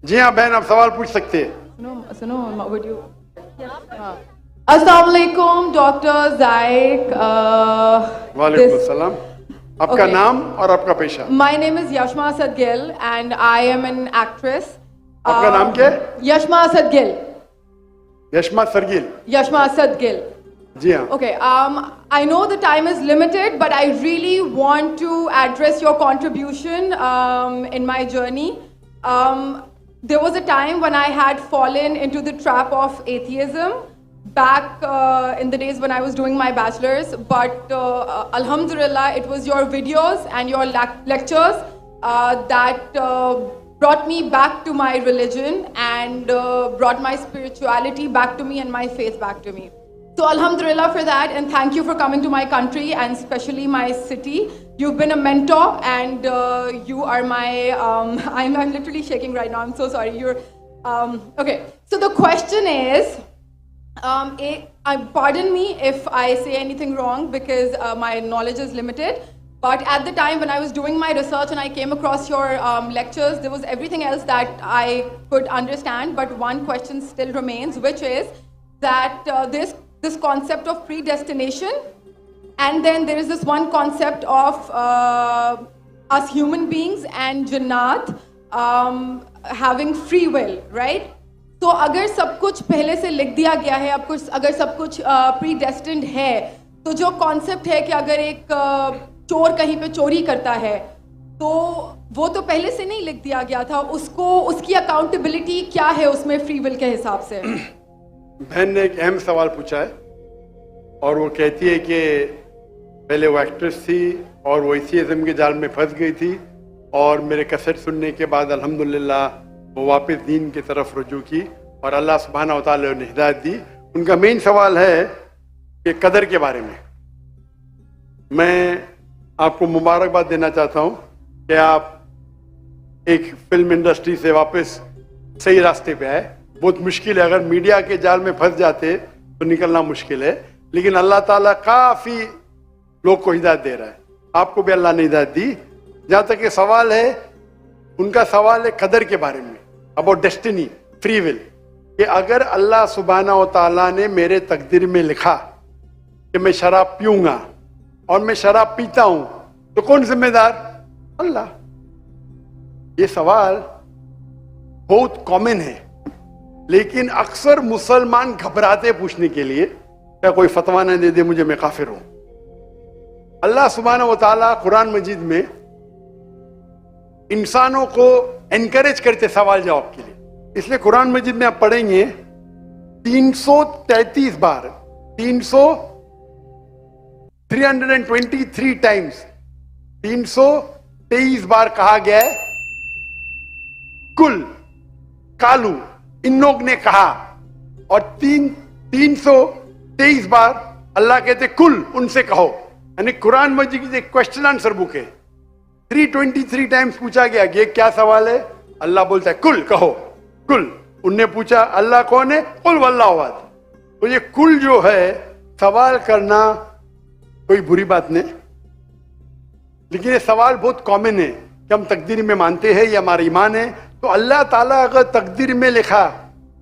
जी हाँ बहन, आप सवाल पूछ सकते हैं। सुनो वीडियो। अस्सलाम वालेकुम डॉक्टर जायक। वालेकुम अस्सलाम। आपका नाम और आपका पेशा? My name is Yashma Asad Gill and I am an actress. आपका नाम क्या है? यशमा असद गिल। यशमा सरगिल। यशमा असद गिल। जी हाँ। Okay, I know the time is limited, but I really want to address your contribution in my journey. There was a time when I had fallen into the trap of atheism back in the days when I was doing my bachelor's, but Alhamdulillah, it was your videos and your lectures that brought me back to my religion and brought my spirituality back to me and my faith back to me. So Alhamdulillah for that, and thank you for coming to my country and especially my city. You've been a mentor and you are my, I'm literally shaking right now, I'm so sorry. Okay, so the question is, pardon me if I say anything wrong because my knowledge is limited, but at the time when I was doing my research and I came across your lectures, there was everything else that I could understand, but one question still remains, which is that this concept of predestination, and then there is this one concept of us human beings and Jannat having free will, right? तो अगर सब कुछ पहले से लिख दिया गया है, अब कुछ अगर सब कुछ predestined है, तो जो concept है कि अगर एक चोर कहीं पे चोरी करता है, तो वो तो पहले से नहीं लिख दिया गया था, उसको उसकी accountability क्या है उसमें free will के हिसाब से? बहन ने एक अहम सवाल पूछा है और वो कहती है कि पहले वो एक्ट्रेस थी और वो एथियज्म के जाल में फंस गई थी और मेरे कैसेट सुनने के बाद अल्हम्दुलिल्लाह वो वापस दीन की तरफ रुजू की और अल्लाह सुब्हानहू व तआला ने हिदायत दी। उनका मेन सवाल है कि कदर के बारे में। मैं आपको मुबारकबाद देना चाहता हूँ कि आप एक फिल्म इंडस्ट्री से वापस सही रास्ते पे आए। बहुत मुश्किल है, अगर मीडिया के जाल में फंस जाते तो निकलना मुश्किल है, लेकिन अल्लाह ताला काफी लोग को हिदायत दे रहा है। आपको भी अल्लाह ने हिदायत दी। जहां तक ये सवाल है, उनका सवाल है कदर के बारे में, अबाउट डेस्टिनी, फ्री विल, कि अगर अल्लाह सुब्हानहू व तआला ने मेरे तकदीर में लिखा कि मैं शराब पीऊंगा और मैं शराब पीता हूं, तो कौन जिम्मेदार? अल्लाह। ये सवाल बहुत कॉमन है, लेकिन अक्सर मुसलमान घबराते पूछने के लिए, क्या कोई फतवा न दे दे मुझे, मैं काफिर हूं। अल्लाह सुब्हानहू व तआला कुरान मजीद में इंसानों को एनकरेज करते सवाल जवाब के लिए, इसलिए कुरान मजीद में आप पढ़ेंगे 333 बार, 323 टाइम्स, 323 बार कहा गया है कुल, कालू, इन लोग ने कहा, और 323 बार अल्लाह कहते कुल, उनसे कहो। यानी कुरान मजीद की एक क्वेश्चन आंसर बुक है। 323 टाइम्स पूछा गया कि ये क्या सवाल है, अल्लाह बोलता है कुल, कहो कुल। उनने पूछा अल्लाह कौन है, कुल वल्लाहु अहद। तो ये कुल जो है, सवाल करना कोई बुरी बात नहीं, लेकिन ये सवाल बहुत कॉमन है कि हम तकदीर में मानते हैं, ये हमारा ईमान है। तो अल्लाह ताला अगर तकदीर में लिखा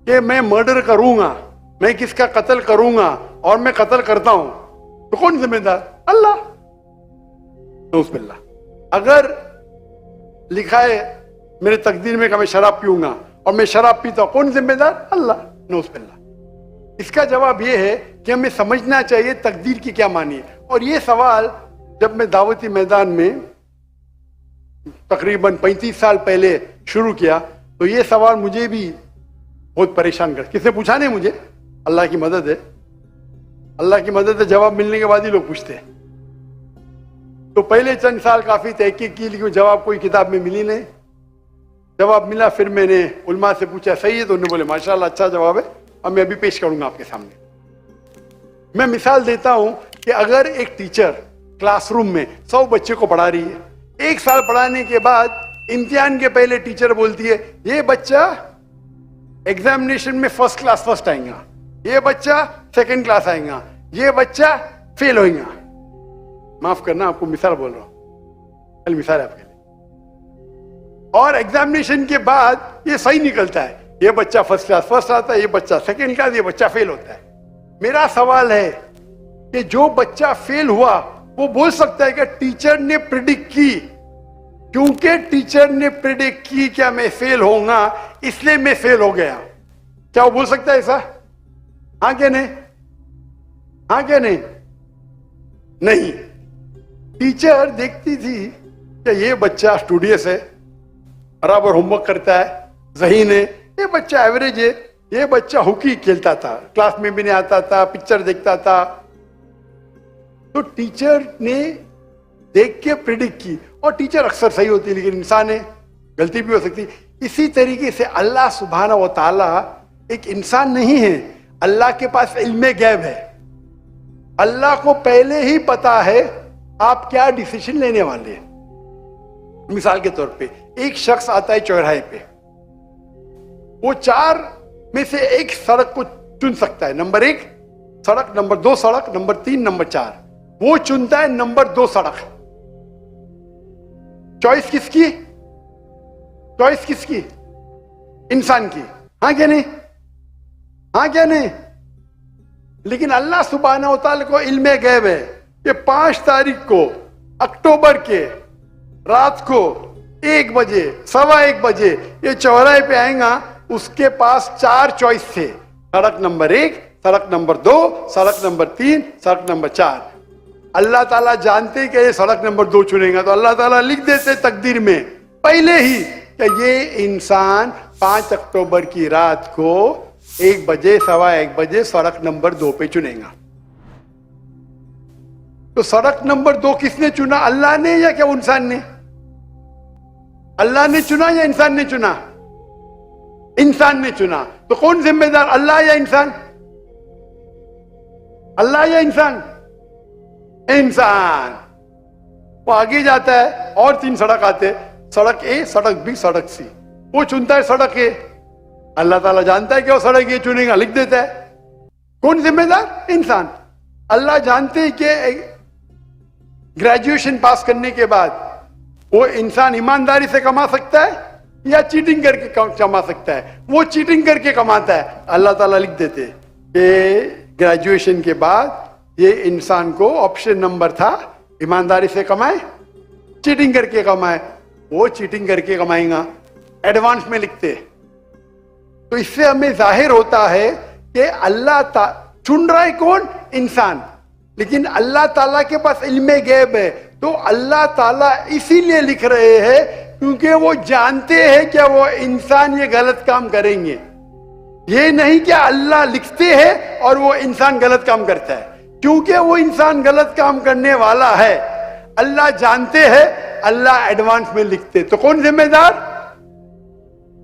कि मैं मर्डर करूंगा, मैं किसका कत्ल करूंगा और मैं कत्ल करता हूं, तो कौन जिम्मेदार? अल्लाह। नऊज़ुबिल्लाह। अगर लिखा है मेरे तकदीर में कि मैं शराब पीऊंगा और मैं शराब पीता हूं, कौन जिम्मेदार? अल्लाह। नऊज़ुबिल्लाह। इसका जवाब यह है कि हमें समझना चाहिए तकदीर की क्या मानी है। और ये सवाल जब मैं दावती मैदान में तकरीबन 35 साल पहले शुरू किया, तो ये सवाल मुझे भी बहुत परेशान कर, किसने पूछा नहीं मुझे, अल्लाह की मदद है, अल्लाह की मदद है, जवाब मिलने के बाद ही लोग पूछते हैं। तो पहले चंद साल काफी तहकीक की, लेकिन जवाब कोई किताब में मिली नहीं। जवाब मिला, फिर मैंने उलमा से पूछा सही है, तो उन्होंने बोले माशाल्लाह अच्छा जवाब है, अब मैं अभी पेश करूंगा आपके सामने। मैं मिसाल देता हूं कि अगर एक टीचर क्लासरूम में 100 बच्चे को पढ़ा रही है, 1 साल पढ़ाने के बाद इम्तिहान के पहले टीचर बोलती है ये बच्चा एग्जामिनेशन में फर्स्ट क्लास फर्स्ट आएगा, ये बच्चा सेकंड क्लास आएगा, ये बच्चा फेल होएगा। माफ करना, आपको मिसाल बोल रहा हूं, कल मिसाल है आपके लिए। और एग्जामिनेशन के बाद ये सही निकलता है, ये बच्चा फर्स्ट क्लास फर्स्ट आता है, ये बच्चा सेकंड क्लास, ये बच्चा फेल होता है। मेरा सवाल है कि जो बच्चा फेल हुआ वो बोल सकता है कि टीचर ने प्रिडिक्ट की, क्योंकि टीचर ने प्रिडिक्ट की क्या मैं फेल होऊंगा इसलिए मैं फेल हो गया। क्या वो बोल सकता है ऐसा? हाँ क्या नहीं? हाँ क्या नहीं? नहीं। टीचर देखती थी कि ये बच्चा स्टूडियस है, बराबर होमवर्क करता है, ज़हीन है, ये बच्चा एवरेज है, ये बच्चा हॉकी खेलता था, क्लास में भी नहीं आता था, पिक्चर देखता था। तो टीचर ने देख के प्रिडिक्ट की, और टीचर अक्सर सही होती है, लेकिन इंसान है, गलती भी हो सकती। इसी तरीके से अल्लाह सुब्हाना व ताला एक इंसान नहीं है, अल्लाह के पास इल्मे गैब है। अल्लाह को पहले ही पता है आप क्या डिसीजन लेने वाले हैं। मिसाल के तौर पे एक शख्स आता है चौराहे पे, वो 4 में से एक सड़क को चुन सकता है, नंबर 1 सड़क, नंबर 2 सड़क, नंबर 3, नंबर 4। वो चुनता है नंबर 2 सड़क। चॉइस किसकी? चॉइस किसकी? इंसान की। हाँ क्या नहीं? हाँ क्या नहीं? लेकिन अल्लाह सुब्हाना व तआला को इल्मे गैब है कि 5 तारीख को अक्टूबर के रात को 1 बजे, 1:15 बजे ये चौराहे पे आएगा, उसके पास 4 चॉइस थे, सड़क नंबर 1, सड़क नंबर 2, सड़क नंबर 3, सड़क नंबर 4। अल्लाह ताला जानते कि ये सड़क नंबर 2 चुनेगा, तो अल्लाह ताला लिख देते तकदीर में पहले ही कि ये इंसान 5 अक्टूबर की रात को 1 बजे, 1:15 बजे सड़क नंबर 2 पे चुनेगा। तो सड़क नंबर 2 किसने चुना? अल्लाह ने या क्या इंसान ने? अल्लाह ने चुना या इंसान ने चुना? इंसान ने चुना। तो कौन जिम्मेदार, अल्लाह या इंसान? अल्लाह या इंसान? इंसान। वो आगे जाता है और 3 सड़क आते, सड़क ए, सड़क बी, सड़क सी। वो चुनता है सड़क ए, अल्लाह ताला जानता है कि वो सड़क ये चुनेगा, लिख देता है। कौन जिम्मेदार? इंसान। अल्लाह जानते हैं कि ग्रेजुएशन पास करने के बाद वो इंसान ईमानदारी से कमा सकता है या चीटिंग करके कमा सकता है। वो चीटिंग करके कमाता है, अल्लाह ताला लिख देते कि ग्रेजुएशन के बाद ये इंसान को ऑप्शन नंबर था ईमानदारी से कमाए, चीटिंग करके कमाए। वो चीटिंग करके कमाएगा, एडवांस में लिखते। तो इससे हमें जाहिर होता है कि अल्लाह चुन रहा है कौन? इंसान। लेकिन अल्लाह ताला के पास इल्मे गैब है, तो अल्लाह ताला इसीलिए लिख रहे हैं क्योंकि वो जानते हैं कि वो इंसान ये गलत काम करेंगे। ये नहीं कि अल्लाह लिखते हैं और वो इंसान गलत काम करता है, क्योंकि वो इंसान गलत काम करने वाला है, अल्लाह जानते हैं, अल्लाह एडवांस में लिखते। तो कौन जिम्मेदार?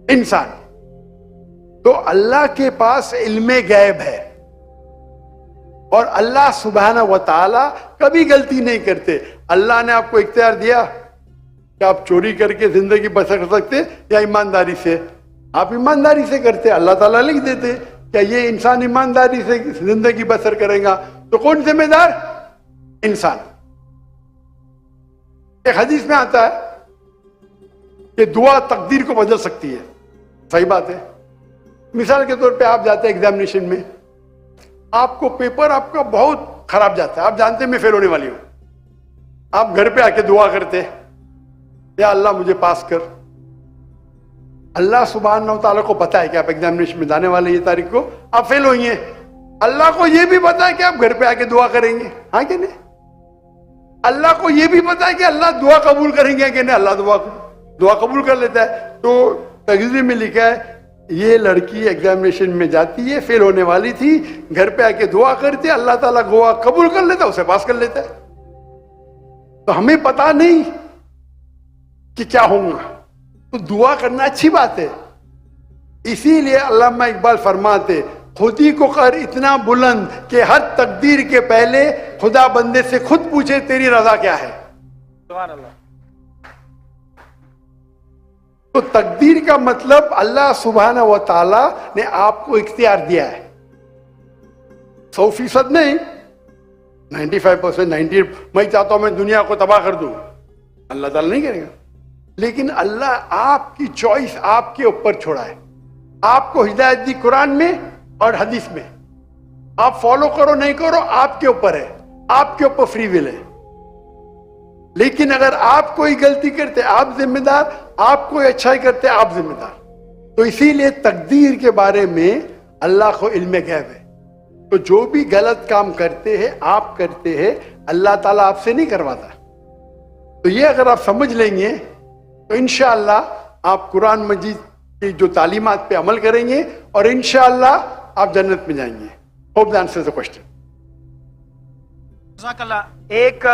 इंसान। तो अल्लाह के पास इल्मे गैब है, और अल्लाह सुब्हाना व ताला कभी गलती नहीं करते। अल्लाह ने आपको इख्तियार दिया कि आप चोरी करके जिंदगी बसर कर सकते या ईमानदारी से। आप ईमानदारी से करते, अल्लाह ताला लिख देते क्या ये इंसान ईमानदारी से जिंदगी बसर करेगा। तो कौन जिम्मेदार? इंसान। एक हदीस में आता है कि दुआ तकदीर को बदल सकती है। सही बात है। मिसाल के तौर पे आप जाते हैं एग्जामिनेशन में, आपको पेपर आपका बहुत खराब जाता है, आप जानते हैं मैं फेल होने वाली हूं, आप घर पे आके दुआ करते या अल्लाह मुझे पास कर। अल्लाह सुब्हानहू व तआला को पता है कि आप एग्जामिनेशन में जाने वाले ये तारीख को आप फेल होंगे। अल्लाह को यह भी पता है कि आप घर पे आके दुआ करेंगे। हाँ कि नहीं? अल्लाह को यह भी पता है कि अल्लाह दुआ कबूल करेंगे कि नहीं। अल्लाह दुआ कबूल कर लेता है। तो तकदीर में लिखा है ये लड़की एग्जामिनेशन में जाती है, फेल होने वाली थी, घर पे आके दुआ करती है, अल्लाह ताला दुआ कबूल कर लेता है, उसे पास कर लेता है। तो हमें पता नहीं कि क्या होगा, तो दुआ करना अच्छी बात है। इसीलिए अल्लामा इकबाल फरमाते खुदी को कर इतना बुलंद कि हर तकदीर के पहले खुदा बंदे से खुद पूछे तेरी रजा क्या है। सुभान अल्लाह। तो तकदीर का मतलब अल्लाह सुब्हाना व ताला ने आपको इख्तियार दिया है। 100% नहीं, 95%, 90। मैं चाहता हूं मैं दुनिया को तबाह कर दूं, अल्लाह ताला नहीं करेगा। लेकिन अल्लाह आपकी चॉइस आपके ऊपर छोड़ा है। आपको हिदायत दी कुरान में और हदीस में, आप फॉलो करो नहीं करो आपके ऊपर है, आपके ऊपर फ्री विल है। लेकिन अगर आप कोई गलती करते आप जिम्मेदार, आप कोई अच्छाई करते आप जिम्मेदार। तो इसीलिए तकदीर के बारे में अल्लाह को इल्म गैब है। तो जो भी गलत काम करते हैं आप करते हैं, अल्लाह ताला आपसे नहीं करवाता। तो ये अगर आप समझ लेंगे तो इंशाअल्लाह आप कुरान मजीद की जो तालीमात पे अमल करेंगे और इंशाअल्लाह आप जन्नत में जाएंगे। Hope the answer the question. एक